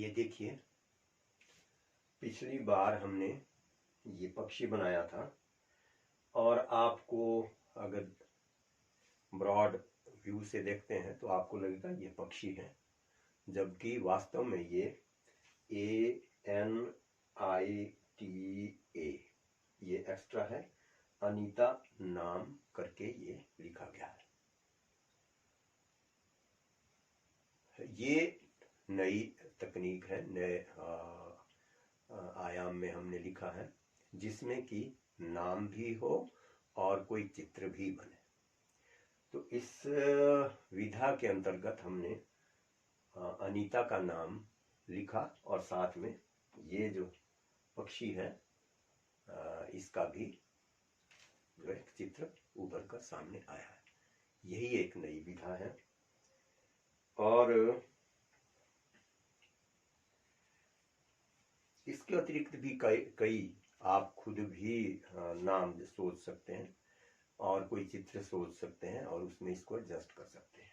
ये देखिए, पिछली बार हमने ये पक्षी बनाया था और आपको अगर ब्रॉड व्यू से देखते हैं तो आपको लगेगा ये पक्षी है, जबकि वास्तव में ये ANITA ये एक्स्ट्रा है, अनीता नाम करके ये लिखा गया है। ये नई तकनीक है, नए आयाम में हमने लिखा है, जिसमें कि नाम भी हो और कोई चित्र भी बने। तो इस विधा के अंतर्गत हमने अनीता का नाम लिखा और साथ में ये जो पक्षी है इसका भी जो एक चित्र उभर कर सामने आया है। यही एक नई विधा है। और इसके अतिरिक्त भी कई आप खुद भी नाम सोच सकते हैं और कोई चित्र सोच सकते हैं और उसमें इसको एडजस्ट कर सकते हैं।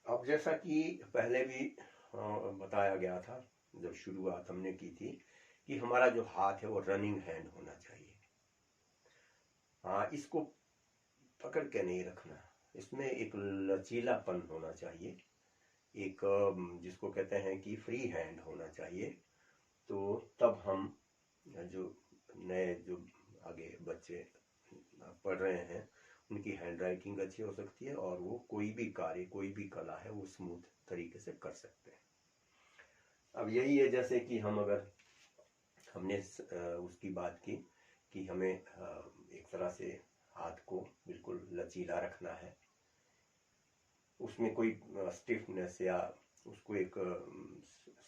अब जैसा कि पहले भी बताया गया था जब शुरुआत हमने की थी कि हमारा जो हाथ है वो रनिंग हैंड होना चाहिए। हाँ, इसको पकड़ के नहीं रखना, इसमें एक लचीलापन होना चाहिए, एक जिसको कहते हैं कि फ्री हैंड होना चाहिए। तो तब हम जो नए जो आगे बच्चे पढ़ रहे हैं उनकी हैंड राइटिंग अच्छी हो सकती है और वो कोई भी कार्य, कोई भी कला है वो स्मूथ तरीके से कर सकते हैं। अब यही है जैसे कि हम अगर हमने उसकी बात की कि हमें एक तरह से हाथ को बिल्कुल लचीला रखना है, उसमें कोई स्टिफनेस या उसको एक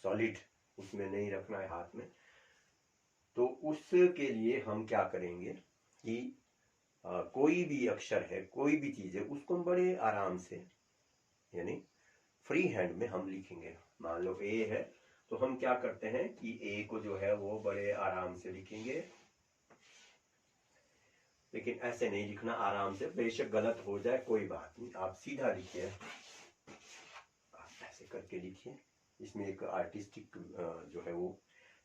सॉलिड उसमें नहीं रखना है हाथ में। तो उसके लिए हम क्या करेंगे कि कोई भी अक्षर है, कोई भी चीज है, उसको हम बड़े आराम से यानी फ्री हैंड में हम लिखेंगे। मान लो ए है तो हम क्या करते हैं कि ए को जो है वो बड़े आराम से लिखेंगे, लेकिन ऐसे नहीं लिखना आराम से, बेशक गलत हो जाए कोई बात नहीं, आप सीधा लिखिए, आप ऐसे करके लिखिए। इसमें एक आर्टिस्टिक जो है वो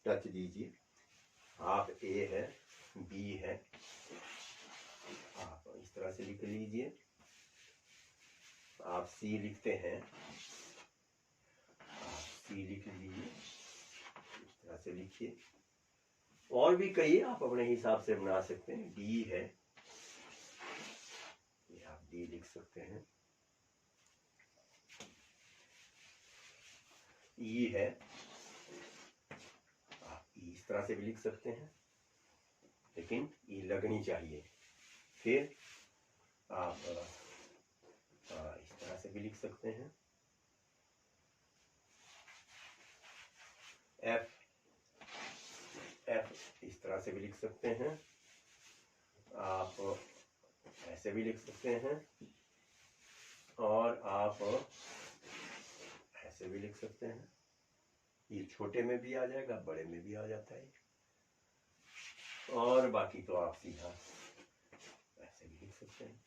टच दीजिए। आप ए है, बी है, आप इस तरह से लिख लीजिए। आप सी लिखते हैं, आप सी लिख लीजिए, इस तरह से लिखिए। और भी कई आप अपने हिसाब से बना सकते हैं। डी है, ये आप डी लिख सकते हैं। ई है, आप ई इस तरह से भी लिख सकते हैं, लेकिन ई लगनी चाहिए। फिर आप इस तरह से भी लिख सकते हैं। एफ, एफ इस तरह से भी लिख सकते हैं। आप ऐसे भी लिख सकते हैं और आप ऐसे भी लिख सकते हैं। ये छोटे में भी आ जाएगा, बड़े में भी आ जाता है। और बाकी तो आप सीधा ऐसे भी लिख सकते हैं।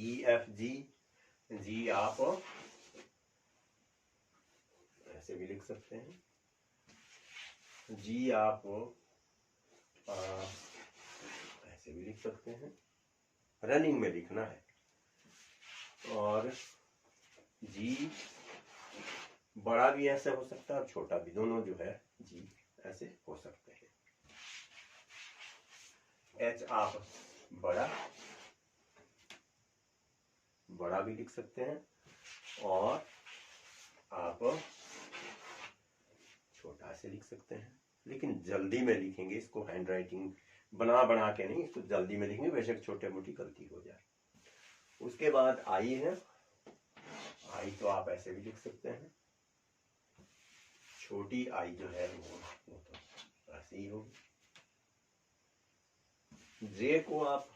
ई एफ जी, जी आप ऐसे भी लिख सकते हैं। जी आप ऐसे भी लिख सकते हैं, रनिंग में लिखना है। और जी बड़ा भी ऐसे हो सकता है और छोटा भी, दोनों जो है जी ऐसे हो सकते हैं। एच आप बड़ा भी लिख सकते हैं और आप छोटा से लिख सकते हैं, लेकिन जल्दी में लिखेंगे इसको, हैंड राइटिंग बना के नहीं, इसको जल्दी में लिखेंगे, बेशक छोटे मोटी गलती हो जाए। उसके बाद आई है, आई तो आप ऐसे भी लिख सकते हैं, छोटी आई जो है वो तो ऐसे ही होगी। जे को आप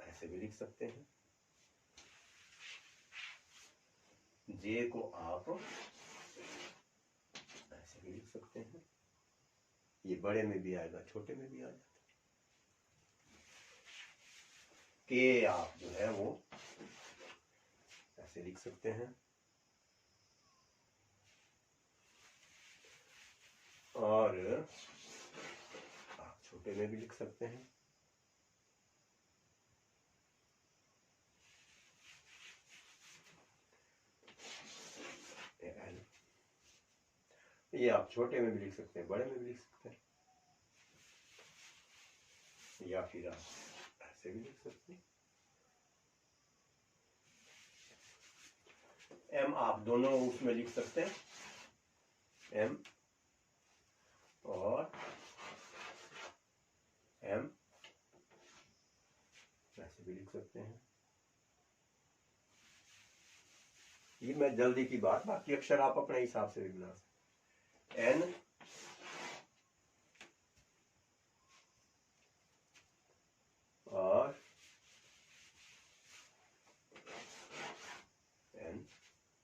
ऐसे भी लिख सकते हैं। जे को आप ऐसे भी लिख सकते हैं, ये बड़े में भी आएगा छोटे में भी आ जाता है। के आप जो है वो ऐसे लिख सकते हैं, और आप छोटे में भी लिख सकते हैं। ये आप छोटे में भी लिख सकते हैं, बड़े में भी लिख सकते हैं, या फिर आप ऐसे भी लिख सकते हैं। एम आप दोनों उसमें लिख सकते हैं, एम और एम ऐसे भी लिख सकते हैं। ये मैं जल्दी की बात, बाकी अक्षर आप अपने हिसाब से भी बना सकते। एन और एन,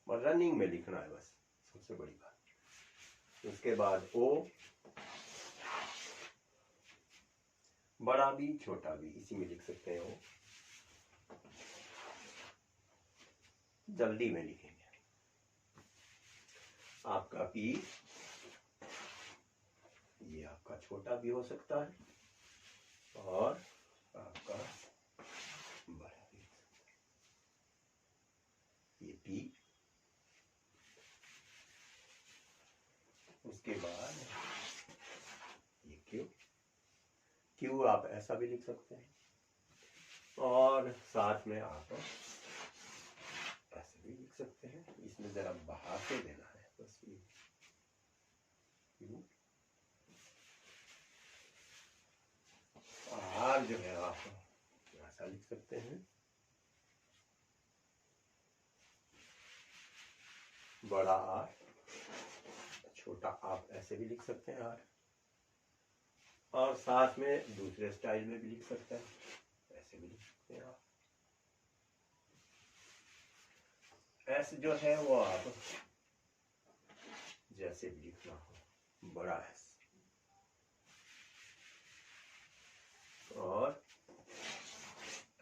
और रनिंग में लिखना है बस, सबसे बड़ी बात। उसके बाद ओ, बड़ा भी छोटा भी इसी में लिख सकते हैं। ओ जल्दी में लिखेंगे। आपका पी, ये आपका छोटा भी हो सकता है और आपका बड़ा भी हो सकता है। ये पी, उसके बाद ये क्यू, क्यू आप ऐसा भी लिख सकते हैं, और साथ में आप ऐसे भी लिख सकते हैं। इसमें जरा बाहर से देना है बस, ये क्यू। आर जो है आप ऐसा लिख सकते हैं, बड़ा आर, छोटा आप ऐसे भी लिख सकते हैं आर, और साथ में दूसरे स्टाइल में भी लिख सकते हैं, ऐसे भी लिख सकते हैं आप। एस जो है वो आप जैसे भी लिखना हो, बड़ा एस, और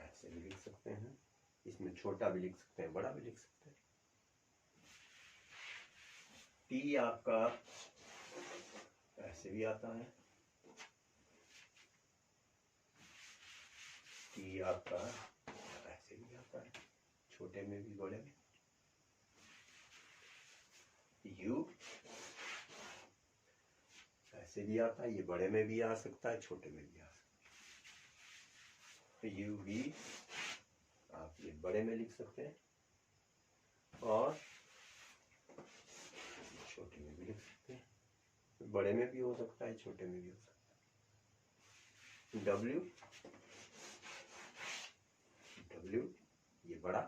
ऐसे भी लिख सकते हैं। इसमें छोटा भी लिख सकते हैं, बड़ा भी लिख सकते हैं। टी आपका ऐसे भी आता है, टी आपका ऐसे भी आता है, छोटे में भी बड़े में। यू ऐसे भी आता है, ये बड़े में भी आ सकता है, छोटे में भी आ सकता है। यू वी आप ये बड़े में लिख सकते हैं और छोटे में भी लिख सकते हैं, बड़े में भी हो सकता है, छोटे में भी हो सकता है। डब्ल्यू, डब्ल्यू ये बड़ा,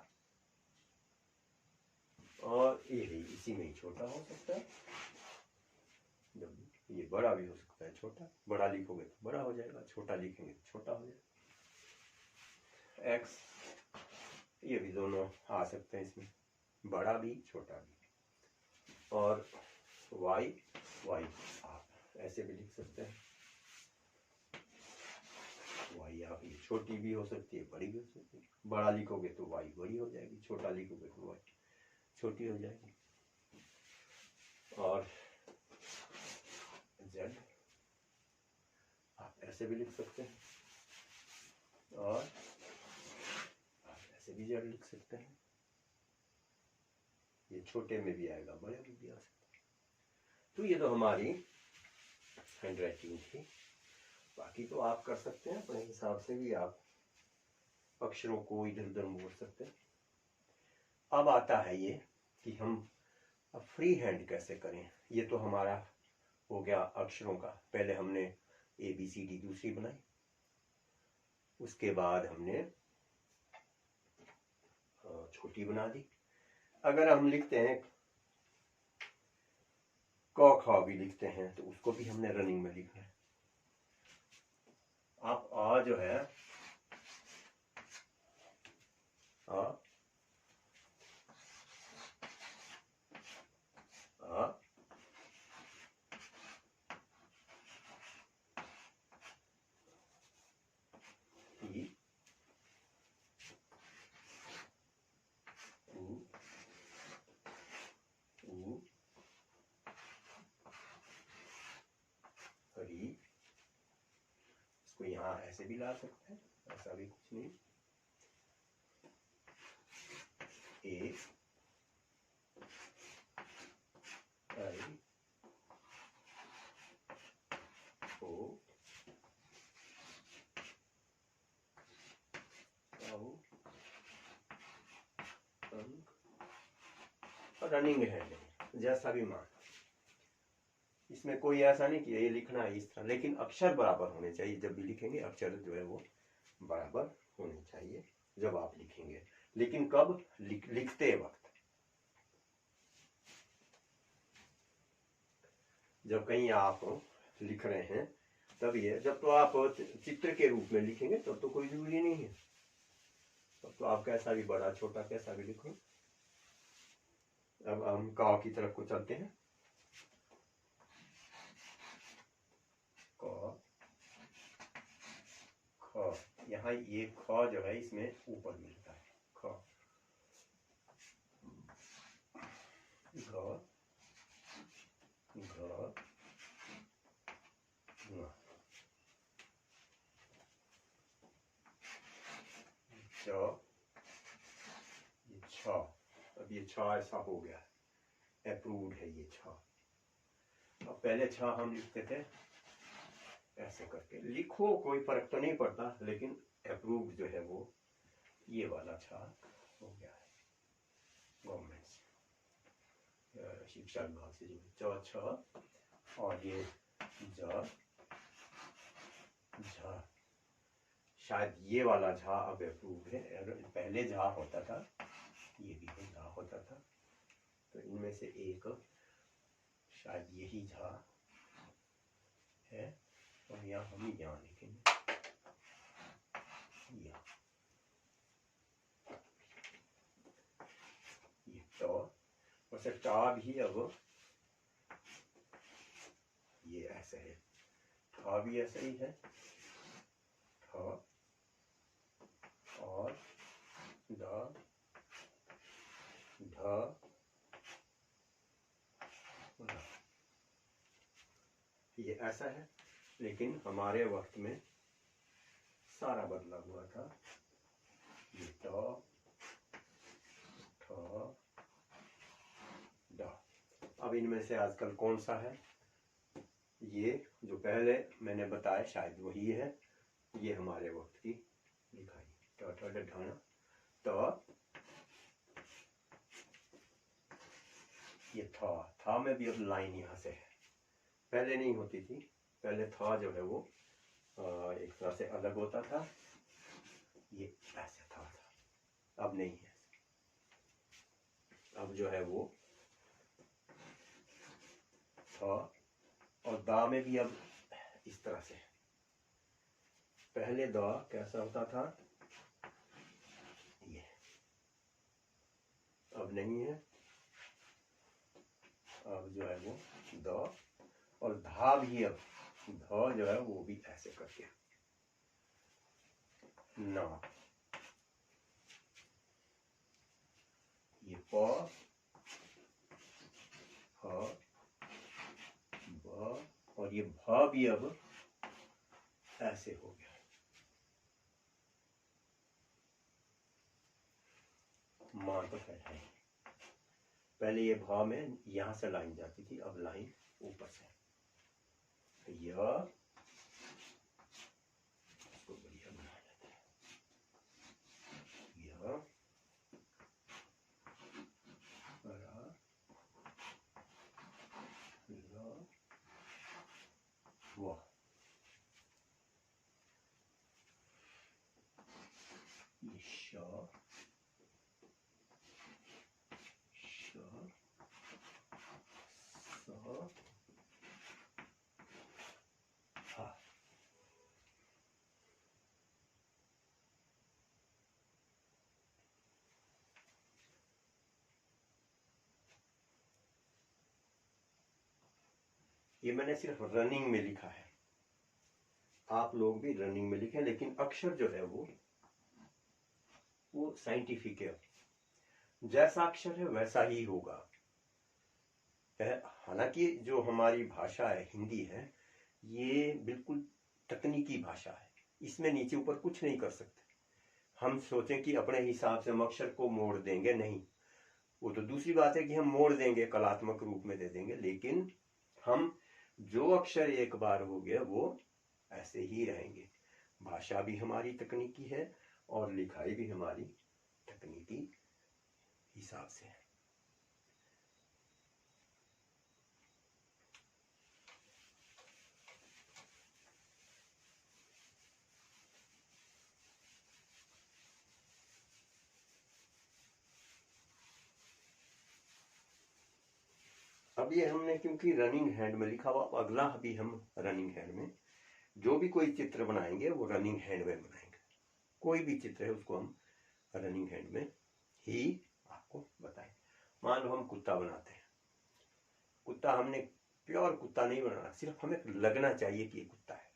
और ये इसी में ही छोटा हो सकता है। डब्ल्यू ये बड़ा भी हो सकता है, छोटा, बड़ा लिखोगे तो बड़ा हो जाएगा, छोटा लिखेंगे तो छोटा हो जाएगा। एक्स ये भी दोनों आ सकते हैं इसमें, बड़ा भी छोटा भी। और वाई, वाई आप ऐसे भी लिख सकते हैं, वाई आप ये छोटी भी हो सकती है, बड़ी भी हो सकती है। बड़ा लिखोगे तो वाई बड़ी हो जाएगी, छोटा लिखोगे तो वाई छोटी हो जाएगी। और जेड आप ऐसे भी लिख सकते हैं, और आप ऐसे भी जेड लिख सकते हैं। ये छोटे में भी आएगा, बड़े में भी आ सकता है। तो ये तो हमारी हैंडराइटिंग थी, बाकी तो आप कर सकते हैं अपने हिसाब से भी, आप अक्षरों को इधर उधर मोड़ सकते हैं। अब आता है ये कि हम अब फ्री हैंड कैसे करें। ये तो हमारा हो गया अक्षरों का, पहले हमने ए बी सी डी दूसरी बनाई, उसके बाद हमने छोटी बना दी। अगर हम लिखते हैं क ख भी लिखते हैं तो उसको भी हमने रनिंग में लिखना है। आप आ जो है आ, ऐसे भी ला सकते हैं, ऐसा भी कुछ नहीं। ए आई ओ रनिंग है, जैसा भी मान। इसमें कोई ऐसा नहीं कि ये लिखना है इस तरह, लेकिन अक्षर बराबर होने चाहिए। जब भी लिखेंगे अक्षर जो है वो बराबर होने चाहिए जब आप लिखेंगे। लेकिन कब? लिखते वक्त। जब कहीं आप लिख रहे हैं तब ये, जब तो आप चित्र के रूप में लिखेंगे तब तो कोई जरूरी नहीं है, तब तो आप कैसा भी बड़ा छोटा कैसा भी लिखो। अब हम क की तरफ को चलते हैं। क ख, यहाँ ये ख जो है इसमें ऊपर मिलता है, ख घ घ च, ये छ। अब ये छ ऐसा हो गया, अप्रूव्ड है ये छ। अब पहले छ हम लिखते थे ऐसे करके, लिखो कोई फर्क तो नहीं पड़ता, लेकिन अप्रूव्ड जो है वो ये वाला छ हो गया है गवर्नमेंट से, शिक्षा विभाग से जो च छ और ये ज झ। शायद ये वाला झा अब अप्रूव्ड है, पहले झा होता था, ये भी झा होता था, तो इनमें से एक शायद यही झा है। और यहाँ हम यहाँ लिखेंगे ये तो, वैसे टा भी अब ये ऐसे है, ठा भी ऐसे ही है, ठा और ढ ढ ये ऐसा है। लेकिन हमारे वक्त में सारा बदला हुआ था, ये ट ठ ड। अब इनमें से आजकल कौन सा है? ये जो पहले मैंने बताया शायद वही है, ये हमारे वक्त की लिखाई ट ठ ड ढ त। ये था में भी अब लाइन यहाँ से है, पहले नहीं होती थी। पहले था जो है वो एक तरह से अलग होता था, ये ऐसे था, अब नहीं है। अब जो है वो था, और दा में भी अब इस तरह से। पहले दा कैसा होता था, ये अब नहीं है। अब जो है वो द, और धा भी अब ध जो है वो भी ऐसे करके ना। ये प ह ब, और ये भ भी अब ऐसे हो गया। मान तो है, पहले ये भा में यहां से लाइन जाती थी, अब लाइन ऊपर से। यह इसको बढ़िया बना लेते हैं, यह वह, ये श ये मैंने सिर्फ रनिंग में लिखा है, आप लोग भी रनिंग में लिखें, लेकिन अक्षर जो है वो साइंटिफिक है, जैसा अक्षर है वैसा ही होगा। हालांकि जो हमारी भाषा है हिंदी है, ये बिल्कुल तकनीकी भाषा है, इसमें नीचे ऊपर कुछ नहीं कर सकते। हम सोचें कि अपने हिसाब से हम अक्षर को मोड़ देंगे, नहीं, वो तो दूसरी बात है कि हम मोड़ देंगे, कलात्मक रूप में दे देंगे, लेकिन हम जो अक्षर एक बार हो गया वो ऐसे ही रहेंगे। भाषा भी हमारी तकनीकी है और लिखाई भी हमारी तकनीकी हिसाब से है। अब ये हमने क्योंकि रनिंग हैंड में लिखा हुआ, अगला अभी हम रनिंग हैंड में जो भी कोई चित्र बनाएंगे वो रनिंग हैंड में बनाएंगे। कोई भी चित्र है उसको हम रनिंग हैंड में ही आपको बताएं। मान लो हम कुत्ता बनाते हैं, कुत्ता हमने प्योर कुत्ता नहीं बनाना, सिर्फ हमें लगना चाहिए कि ये कुत्ता है।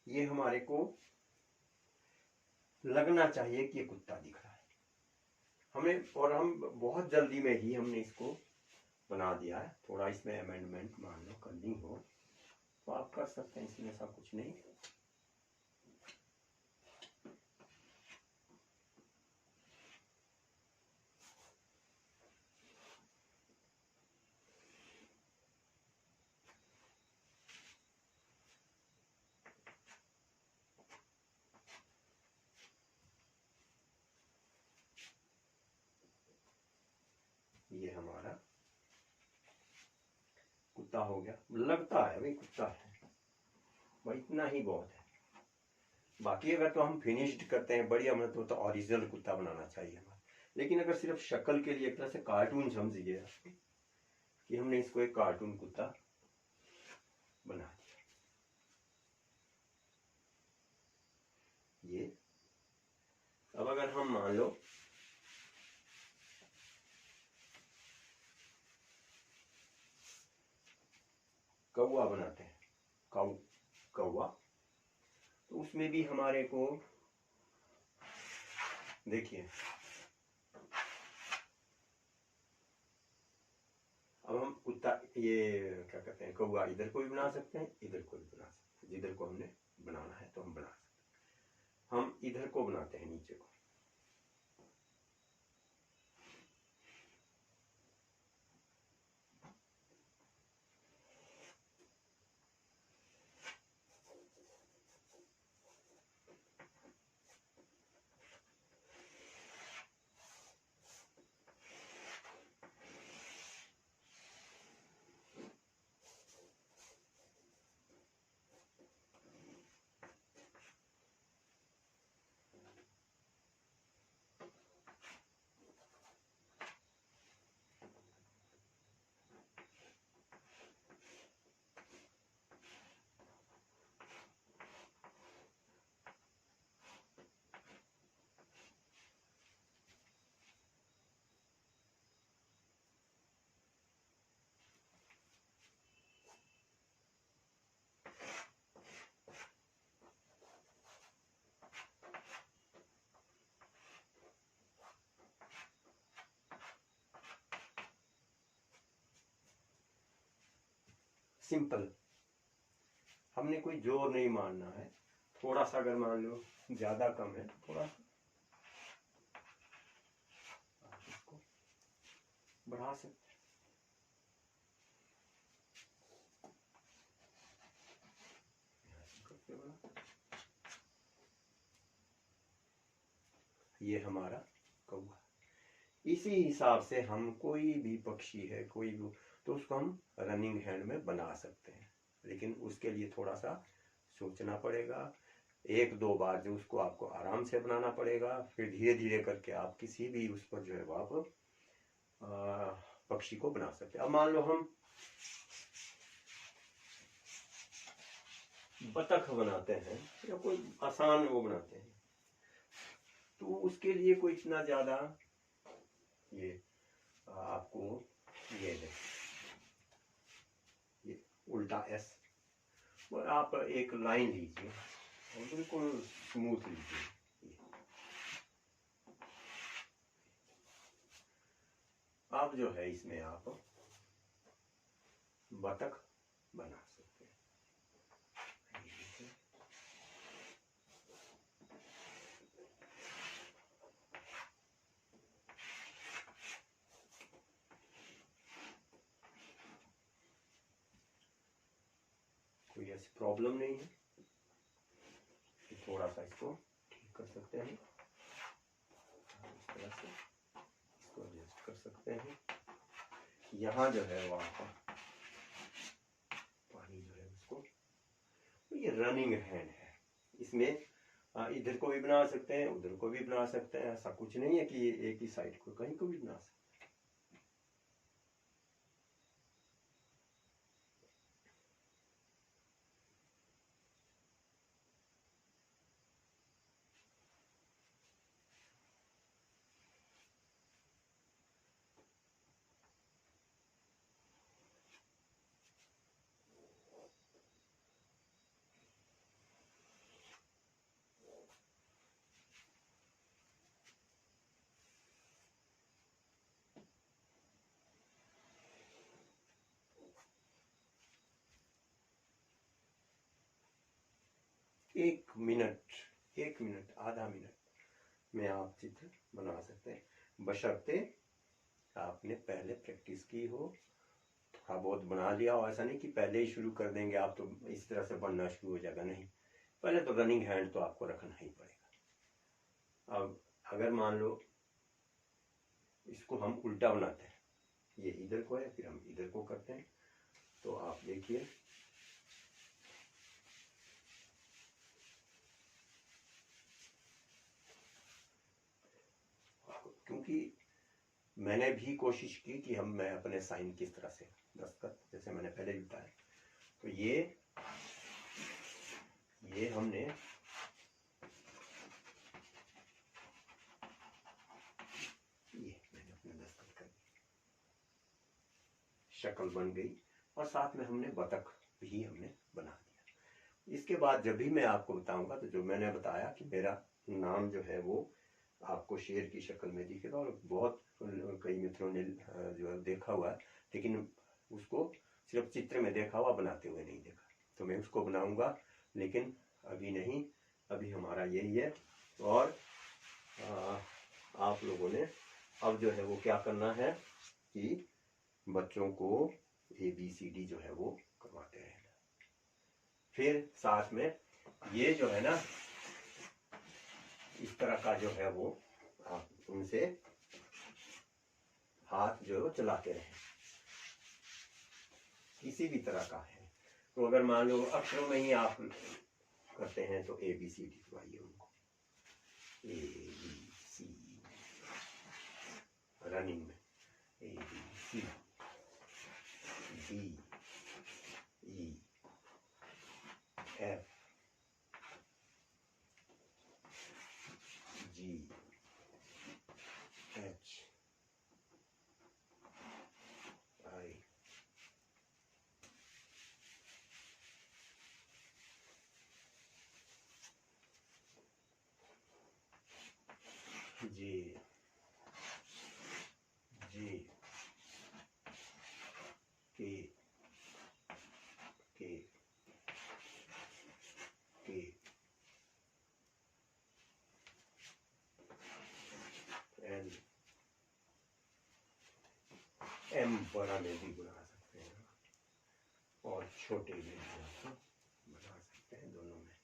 ये हमारे को लगना चाहिए कि ये कुत्ता दिख रहा है हमें, और हम बहुत जल्दी में ही हमने इसको बना दिया है। थोड़ा इसमें अमेंडमेंट मान लो करनी हो तो आप कर सकते हैं, इसमें ऐसा कुछ नहीं। ये हमारा कुत्ता हो गया, लगता है भाई कुत्ता है, भाई इतना ही बहुत है। बाकी अगर तो हम फिनिश्ड करते हैं बढ़िया, मतलब तो ओरिजिनल कुत्ता बनाना चाहिए हमारा। लेकिन अगर सिर्फ शक्ल के लिए, एक तरह से कार्टून समझिए कि हमने इसको एक कार्टून कुत्ता बना दिया। ये अब अगर हम मान लो कौवा बनाते हैं, कौवा, तो उसमें भी हमारे को देखिए, अब हम कुत्ता, ये क्या कहते हैं, कौवा इधर को भी बना सकते हैं, इधर को भी बना सकते हैं। जिधर को हमने बनाना है तो हम बना सकते हैं। हम इधर को बनाते हैं, नीचे को। सिंपल, हमने कोई जोर नहीं मारना है। थोड़ा सा अगर मान लो ज्यादा कम है, थोड़ा सा इसको बढ़ा सकते हैं। ये हमारा कौवा। इसी हिसाब से हम कोई भी पक्षी है, कोई भी, तो उसको हम रनिंग हैंड में बना सकते हैं, लेकिन उसके लिए थोड़ा सा सोचना पड़ेगा। एक दो बार जो उसको आपको आराम से बनाना पड़ेगा, फिर धीरे धीरे करके आप किसी भी उस पर जो है वो आप पक्षी को बना सकते हैं। अब मान लो हम बतख बनाते हैं या कोई आसान वो बनाते हैं, तो उसके लिए कोई इतना ज्यादा ये आपको ये है, ये उल्टा एस, और आप एक लाइन लीजिए और बिल्कुल स्मूथ लीजिए। आप जो है इसमें आप बतख बना सकते हैं। कोई ऐसी प्रॉब्लम नहीं है, थोड़ा सा इसको ठीक कर सकते हैं, इस तरह से इसको एडजस्ट कर सकते हैं। यहाँ जो है वो आपका पानी जो है उसको, ये रनिंग हैंड है, इसमें इधर को भी बना सकते हैं, उधर को भी बना सकते हैं, ऐसा कुछ नहीं है कि एक ही साइड को, कहीं को भी बना सकते हैं। एक मिनट आधा मिनट में आप चित्र बना सकते हैं, बशर्ते आपने पहले प्रैक्टिस की हो, थोड़ा बहुत बना लिया हो। ऐसा नहीं कि पहले ही शुरू कर देंगे आप तो इस तरह से बनना शुरू हो जाएगा, नहीं, पहले तो रनिंग हैंड तो आपको रखना ही पड़ेगा। अब अगर मान लो इसको हम उल्टा बनाते हैं, ये इधर को है फिर हम इधर को करते हैं, तो आप देखिए क्योंकि मैंने भी कोशिश की कि मैं अपने साइन किस तरह से दस्तखत, जैसे मैंने पहले भी बताया, तो ये हमने मैंने अपने दस्तखत कर दी, शक्ल बन गई, और साथ में हमने बतख भी हमने बना दिया। इसके बाद जब भी मैं आपको बताऊंगा तो जो मैंने बताया कि मेरा नाम जो है वो आपको शेर की शक्ल में दिखेगा, और बहुत कई मित्रों ने जो है देखा हुआ है, लेकिन उसको सिर्फ चित्र में देखा हुआ, बनाते हुए नहीं देखा, तो मैं उसको बनाऊंगा, लेकिन अभी नहीं, अभी हमारा यही है। और आप लोगों ने अब जो है वो क्या करना है कि बच्चों को ABCD जो है वो करवाते रहना, फिर साथ में ये जो है ना इस तरह का जो है वो आप उनसे हाथ जो है वो चलाते रहे, किसी भी तरह का है। तो अगर मान लो अक्षरों में ही आप करते हैं तो ABCD करवाइए उनको, ABC रनिंग में ABC DE F G H I J K L M बड़ा में भी बना सकते हैं और छोटे में भी बना सकते हैं, दोनों में।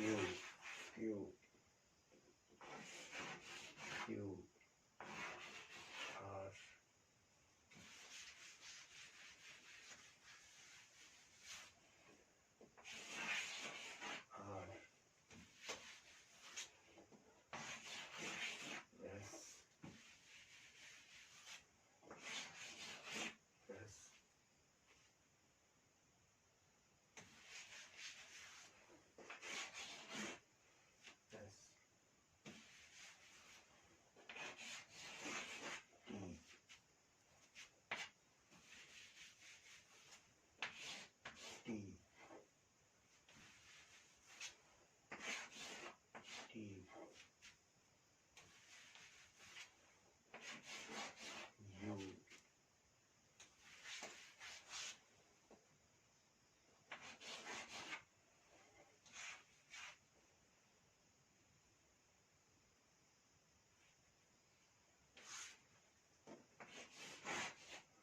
Q, Q, Q, R, R, S, S, S, T, T, T, U,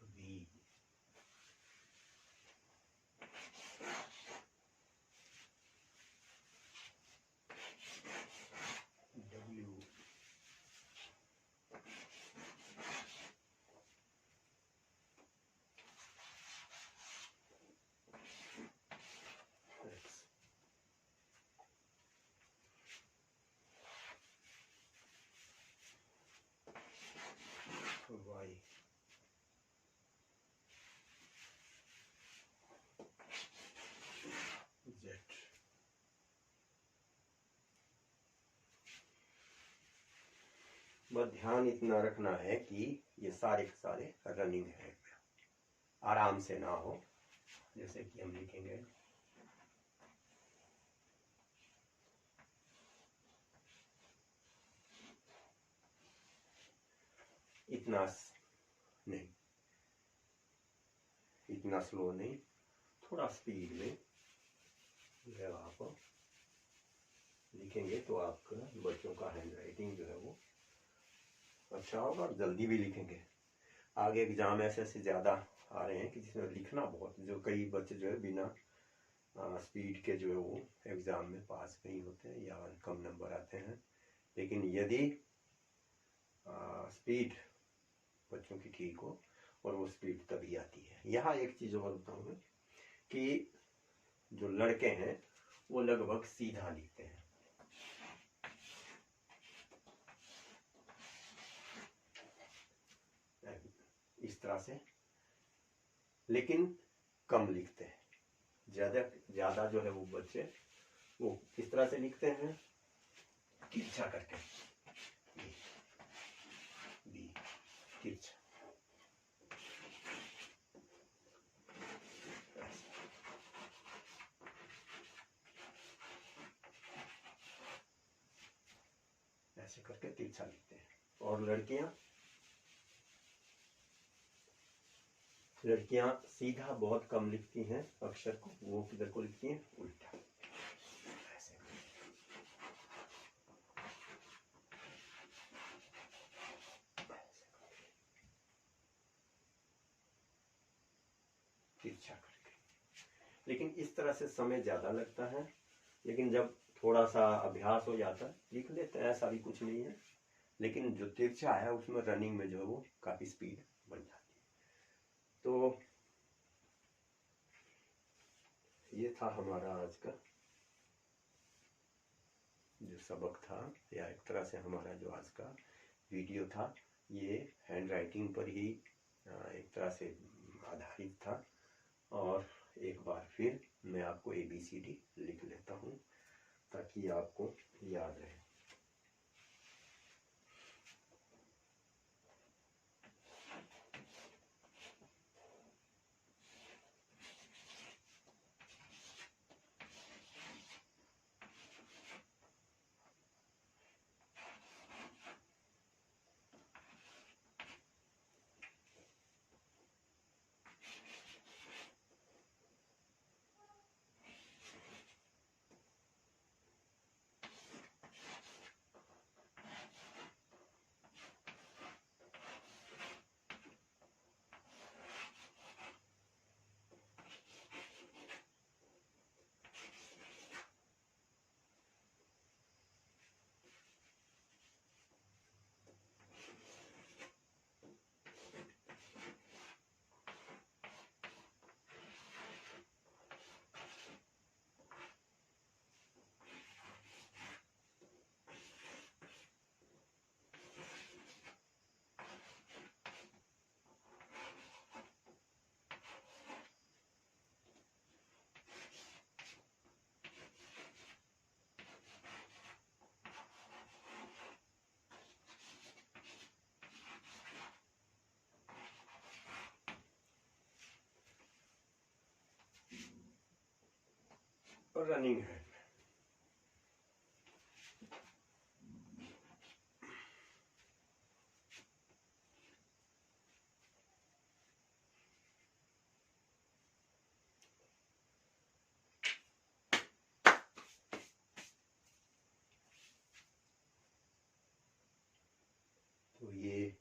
V, W, X, Y, Z। बस ध्यान इतना रखना है कि ये सारे के सारे रनिंग है, आराम से ना हो। जैसे कि हम लिखेंगे इतना नहीं, इतना स्लो नहीं, थोड़ा स्पीड में जो आप लिखेंगे तो आपका बच्चों का हैंड राइटिंग जो है वो अच्छा होगा और जल्दी भी लिखेंगे। आगे एग्जाम ऐसे ज़्यादा आ रहे हैं कि जिसमें लिखना बहुत, जो कई बच्चे जो है बिना स्पीड के जो है वो एग्ज़ाम में पास नहीं होते हैं या कम नंबर आते हैं। लेकिन यदि स्पीड बच्चों की ठीक हो, और वो स्पीड तभी आती है। यहाँ एक चीज़ और बताऊँगा कि जो लड़के हैं वो लगभग सीधा लिखते हैं, इस तरह से, लेकिन कम लिखते हैं। ज़्यादा जो है वो बच्चे वो किस तरह से लिखते हैं, तिरछा करके, बी तिरछा, ऐसे करके तिरछा लिखते हैं। और लड़कियां सीधा बहुत कम लिखती हैं अक्षर को, वो किधर को लिखती हैं, उल्टा, ऐसे तिरछा करके। लेकिन इस तरह से समय ज्यादा लगता है, लेकिन जब थोड़ा सा अभ्यास हो जाता है लिख लेते हैं, ऐसा भी कुछ नहीं है। लेकिन जो तिरछा है उसमें रनिंग में जो है वो काफी स्पीड बन जाती है। तो ये था हमारा आज का जो सबक था, या एक तरह से हमारा जो आज का वीडियो था, ये हैंड राइटिंग पर ही एक तरह से आधारित था। और एक बार फिर मैं आपको ABCD लिख लेता हूँ ताकि आपको याद रहे। Running hand. तो ये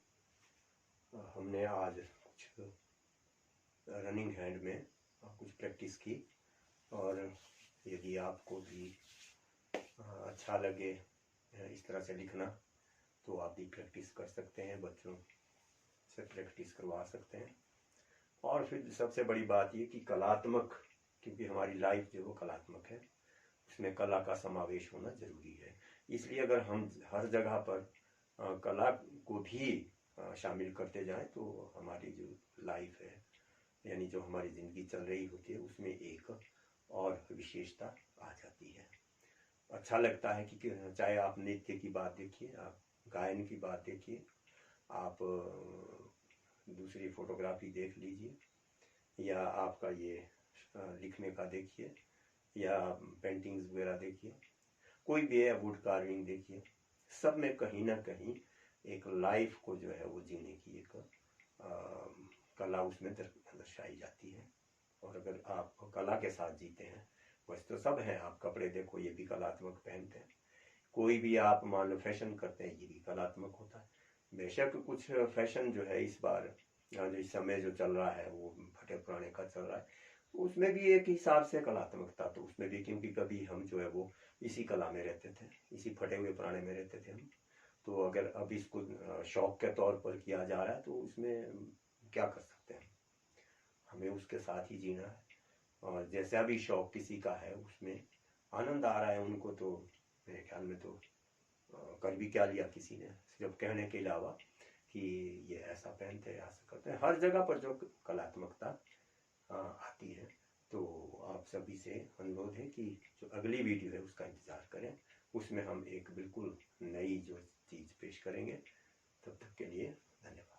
हमने आज कुछ रनिंग हैंड में कुछ प्रैक्टिस की, और यदि आपको भी अच्छा लगे इस तरह से लिखना तो आप भी प्रैक्टिस कर सकते हैं, बच्चों से प्रैक्टिस करवा सकते हैं। और फिर सबसे बड़ी बात ये कि कलात्मक, क्योंकि हमारी लाइफ जो वो कलात्मक है, उसमें कला का समावेश होना जरूरी है। इसलिए अगर हम हर जगह पर कला को भी शामिल करते जाएं तो हमारी जो लाइफ है, यानी जो हमारी ज़िंदगी चल रही होती है, उसमें एक और विशेषता आ जाती है। अच्छा लगता है कि चाहे आप नृत्य की बात देखिए, आप गायन की बात देखिए, आप दूसरी फोटोग्राफी देख लीजिए, या आपका ये लिखने का देखिए, या पेंटिंग्स वगैरह देखिए, कोई भी है, वुड कार्विंग देखिए, सब में कहीं ना कहीं एक लाइफ को जो है वो जीने की एक कला उसमें दर्शाई जाती है। और अगर आप कला के साथ जीते हैं, वैसे तो सब हैं, आप कपड़े देखो, ये भी कलात्मक पहनते हैं, कोई भी आप मान लो फैशन करते हैं, ये भी कलात्मक होता है। बेशक कुछ फैशन जो है इस बार जो इस समय जो चल रहा है वो फटे पुराने का चल रहा है, उसमें भी एक हिसाब से कलात्मकता तो उसमें भी, क्योंकि कभी हम जो है वो इसी कला में रहते थे, इसी फटे हुए पुराने में रहते थे हम। तो अगर अब इसको शौक के तौर पर किया जा रहा है तो उसमें क्या कर सकते हैं, हमें उसके साथ ही जीना है। और जैसा भी शौक किसी का है उसमें आनंद आ रहा है उनको, तो मेरे ख्याल में तो कर भी क्या लिया किसी ने, सिर्फ कहने के अलावा कि ये ऐसा पहनते हैं, ऐसा करते हैं। हर जगह पर जो कलात्मकता आती है, तो आप सभी से अनुरोध है कि जो अगली वीडियो है उसका इंतज़ार करें, उसमें हम एक बिल्कुल नई जो चीज़ पेश करेंगे। तब तक के लिए धन्यवाद।